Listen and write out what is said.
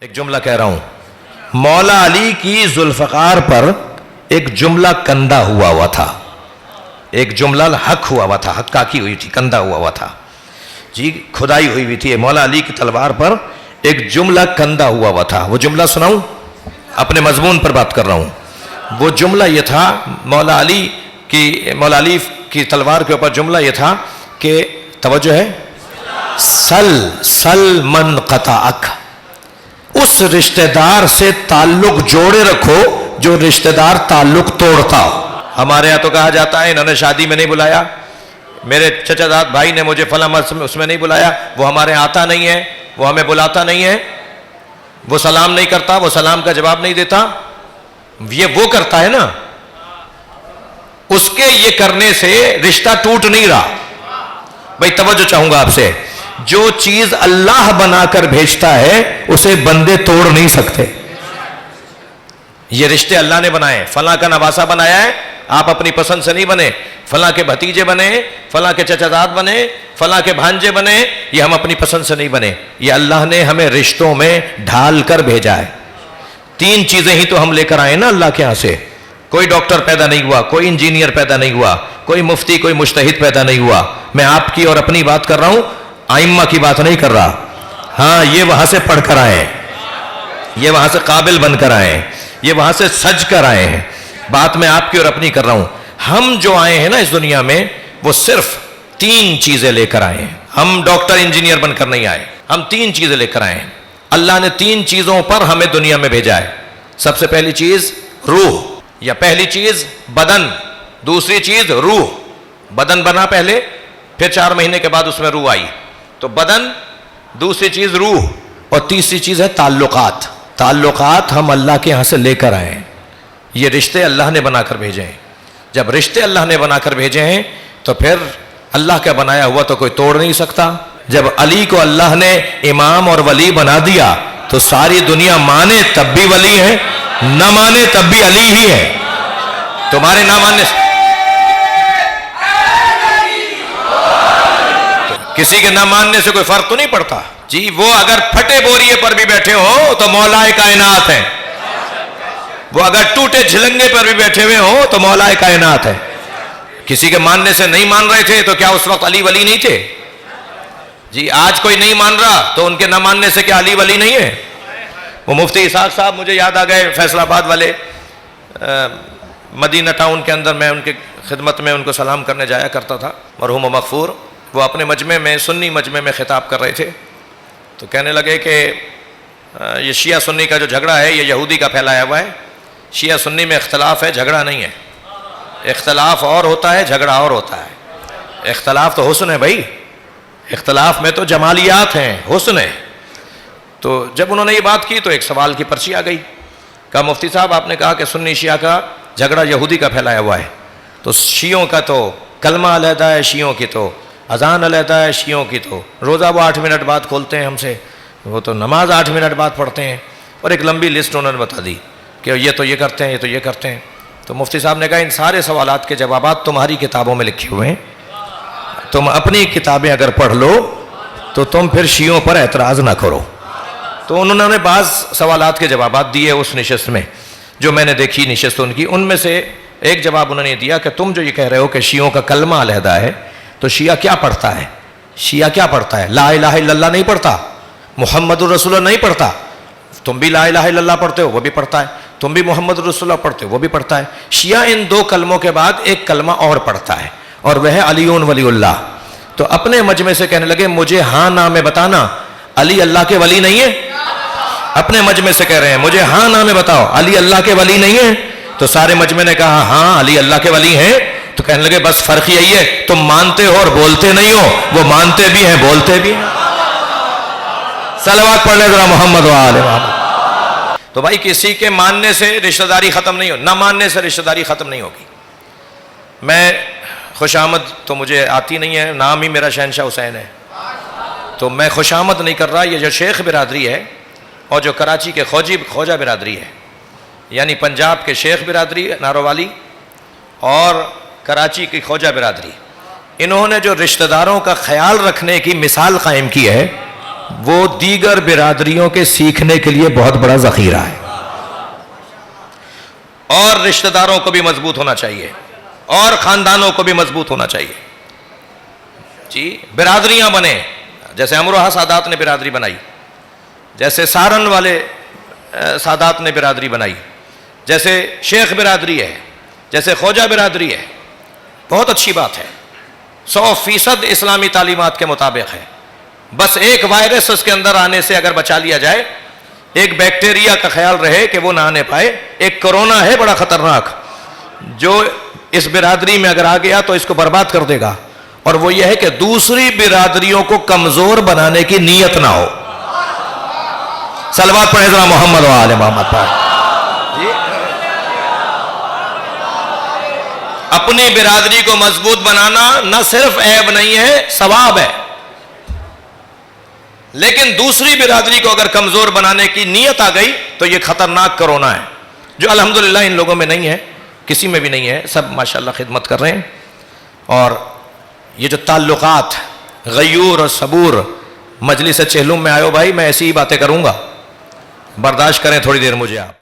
ایک جملہ کہہ رہا ہوں. مولا علی کی ذوالفقار پر ایک جملہ کندہ ہوا تھا, ایک جملہ حق ہوا تھا, حقاقی ہوئی تھی, کندہ ہوا تھا جی, کھدائی ہوئی تھی. مولا علی کی تلوار پر ایک جملہ کندہ ہوا تھا. وہ جملہ سناؤں؟ اپنے مضمون پر بات کر رہا ہوں. وہ جملہ یہ تھا, مولا علی کی تلوار کے اوپر جملہ یہ تھا کہ توجہ ہے, سل من قطعک, اس رشتہ دار سے تعلق جوڑے رکھو جو رشتہ دار تعلق توڑتا ہو. ہمارے یہاں تو کہا جاتا ہے انہوں نے شادی میں نہیں بلایا, میرے چچا زاد بھائی نے مجھے فلاں اس میں نہیں بلایا, وہ ہمارے آتا نہیں ہے, وہ ہمیں بلاتا نہیں ہے, وہ سلام نہیں کرتا, وہ سلام کا جواب نہیں دیتا. یہ وہ کرتا ہے نا, اس کے یہ کرنے سے رشتہ ٹوٹ نہیں رہا. بھائی توجہ چاہوں گا آپ سے, جو چیز اللہ بنا کر بھیجتا ہے اسے بندے توڑ نہیں سکتے. یہ رشتے اللہ نے بنائے. فلاں کا نواسا بنایا ہے, آپ اپنی پسند سے نہیں بنے. فلاں کے بھتیجے بنے, فلاں کے چچا زاد بنے, فلاں کے بھانجے بنے, یہ ہم اپنی پسند سے نہیں بنے. یہ اللہ نے ہمیں رشتوں میں ڈھال کر بھیجا ہے. 3 چیزیں ہی تو ہم لے کر آئے نا اللہ کے ہاں سے. کوئی ڈاکٹر پیدا نہیں ہوا, کوئی انجینئر پیدا نہیں ہوا, کوئی مفتی, کوئی مجتہد پیدا نہیں ہوا. میں آپ کی اور اپنی بات کر رہا ہوں, ائمہ کی بات نہیں کر رہا. ہاں, یہ وہاں سے پڑھ کر آئے ہیں, یہ وہاں سے قابل بن کر آئے ہیں, یہ وہاں سے سج کر آئے ہیں. بات میں آپ کی اور اپنی کر رہا ہوں. ہم جو آئے ہیں نا اس دنیا میں, وہ صرف 3 چیزیں لے کر آئے ہیں. ہم ڈاکٹر انجینئر بن کر نہیں آئے, ہم 3 چیزیں لے کر آئے ہیں. اللہ نے 3 چیزوں پر ہمیں دنیا میں بھیجا ہے. سب سے پہلی چیز روح, یا پہلی چیز بدن, دوسری چیز روح. بدن بنا پہلے, پھر 4 مہینے کے بعد اس میں روح آئی. تو بدن, دوسری چیز روح, اور تیسری چیز ہے تعلقات. تعلقات ہم اللہ کے یہاں سے لے کر آئے ہیں. یہ رشتے اللہ نے بنا کر بھیجے ہیں. جب رشتے اللہ نے بنا کر بھیجے ہیں تو پھر اللہ کا بنایا ہوا تو کوئی توڑ نہیں سکتا. جب علی کو اللہ نے امام اور ولی بنا دیا تو ساری دنیا مانے تب بھی ولی ہے, نہ مانے تب بھی علی ہی ہے. تمہارے نہ ماننے سے کسی کے نہ ماننے سے کوئی فرق تو نہیں پڑتا جی. وہ اگر پھٹے بوریے پر بھی بیٹھے ہو تو مولا کائنات ہے, وہ اگر ٹوٹے جھلنگے پر بھی بیٹھے ہوئے ہو تو مولا کائنات ہے. کسی کے ماننے سے نہیں مان رہے تھے تو کیا اس وقت علی ولی نہیں تھے جی؟ آج کوئی نہیں مان رہا تو ان کے نہ ماننے سے کیا علی ولی نہیں ہے؟ وہ مفتی اسحاق صاحب مجھے یاد آ گئے, فیصل آباد والے, مدینہ ٹاؤن کے اندر میں ان کے خدمت میں ان کو سلام کرنے جایا کرتا تھا, مرحوم و مغفور. وہ اپنے مجمع میں, سنی مجمع میں خطاب کر رہے تھے تو کہنے لگے کہ یہ شیعہ سنی کا جو جھگڑا ہے یہ یہودی کا پھیلایا ہوا ہے. شیعہ سنی میں اختلاف ہے, جھگڑا نہیں ہے. اختلاف اور ہوتا ہے, جھگڑا اور ہوتا ہے. اختلاف تو حسن ہے بھائی, اختلاف میں تو جمالیات ہیں, حسن ہے. تو جب انہوں نے یہ بات کی تو ایک سوال کی پرچی آ گئی. کہا مفتی صاحب آپ نے کہا کہ سنی شیعہ کا جھگڑا یہودی کا پھیلایا ہوا ہے, تو شیعوں کا تو کلمہ علیحدہ ہے, شیعوں کی تو اذان علیحدہ ہے, شیعوں کی تو روزہ وہ 8 منٹ بعد کھولتے ہیں ہم سے, وہ تو نماز 8 منٹ بعد پڑھتے ہیں. اور ایک لمبی لسٹ انہوں نے بتا دی کہ یہ تو یہ کرتے ہیں, یہ تو یہ کرتے ہیں. تو مفتی صاحب نے کہا ان سارے سوالات کے جوابات تمہاری کتابوں میں لکھے ہوئے ہیں, تم اپنی کتابیں اگر پڑھ لو تو تم پھر شیعوں پر اعتراض نہ کرو. تو انہوں نے بعض سوالات کے جوابات دیے اس نشست میں, جو میں نے دیکھی نشست ان کی. ان میں سے ایک جواب انہوں نے دیا کہ تم جو یہ کہہ رہے ہو کہ شیعوں کا کلمہ علیحدہ ہے, تو شیعہ کیا پڑھتا ہے؟ شیعہ کیا پڑھتا ہے؟ لا الہ الا اللہ نہیں پڑھتا, محمد الرسول اللہ نہیں پڑھتا. تم بھی لا الہ الا اللہ پڑھتے ہو, وہ بھی پڑھتا ہے. تم بھی محمد الرسول اللہ پڑھتے ہو, وہ بھی پڑھتا ہے. شیعہ ان 2 کلموں کے بعد ایک کلمہ اور پڑھتا ہے, اور وہ ہے علی ولی اللہ. تو اپنے مجمع سے کہنے لگے مجھے ہاں نہ میں بتانا, علی اللہ کے ولی نہیں ہے. اپنے مجمع سے کہہ رہے ہیں مجھے ہاں نہ میں بتاؤ, علی اللہ کے ولی نہیں ہے. تو سارے مجمع نے کہا ہاں علی اللہ کے ولی ہیں. تو کہنے لگے بس فرق یہی ہے تم مانتے ہو اور بولتے نہیں ہو, وہ مانتے بھی ہیں بولتے بھی ہیں. صلوات پڑھ لیں ذرا محمد و آل محمد. تو بھائی کسی کے ماننے سے رشتہ داری ختم نہیں ہو, نہ ماننے سے رشتہ داری ختم نہیں ہوگی. میں خوش آمد تو مجھے آتی نہیں ہے, نام ہی میرا شہنشاہ حسین ہے, تو میں خوش آمد نہیں کر رہا. یہ جو شیخ برادری ہے اور جو کراچی کے خواجہ برادری ہے, یعنی پنجاب کے شیخ برادری نارووالی اور کراچی کی خواجہ برادری, انہوں نے جو رشتہ داروں کا خیال رکھنے کی مثال قائم کی ہے وہ دیگر برادریوں کے سیکھنے کے لیے بہت بڑا ذخیرہ ہے. اور رشتہ داروں کو بھی مضبوط ہونا چاہیے اور خاندانوں کو بھی مضبوط ہونا چاہیے. جی برادریاں بنے، جیسے امروہہ سادات نے برادری بنائی، جیسے سہارن والے سادات نے برادری بنائی، جیسے شیخ برادری ہے، جیسے خواجہ برادری ہے. بہت اچھی بات ہے، 100% اسلامی تعلیمات کے مطابق ہے. بس ایک وائرس اس کے اندر آنے سے اگر بچا لیا جائے، ایک بیکٹیریا کا خیال رہے کہ وہ نہ آنے پائے. ایک کرونا ہے بڑا خطرناک، جو اس برادری میں اگر آ گیا تو اس کو برباد کر دے گا، اور وہ یہ ہے کہ دوسری برادریوں کو کمزور بنانے کی نیت نہ ہو. صلوات پڑھیں ذرا محمد و آل محمد پر. اپنی برادری کو مضبوط بنانا نہ صرف عیب نہیں ہے، ثواب ہے. لیکن دوسری برادری کو اگر کمزور بنانے کی نیت آ گئی تو یہ خطرناک کرونا ہے، جو الحمدللہ ان لوگوں میں نہیں ہے، کسی میں بھی نہیں ہے. سب ماشاءاللہ خدمت کر رہے ہیں. اور یہ جو تعلقات غیور اور صبور، مجلس چہلم میں آئے ہو بھائی، میں ایسی ہی باتیں کروں گا، برداشت کریں تھوڑی دیر مجھے آپ.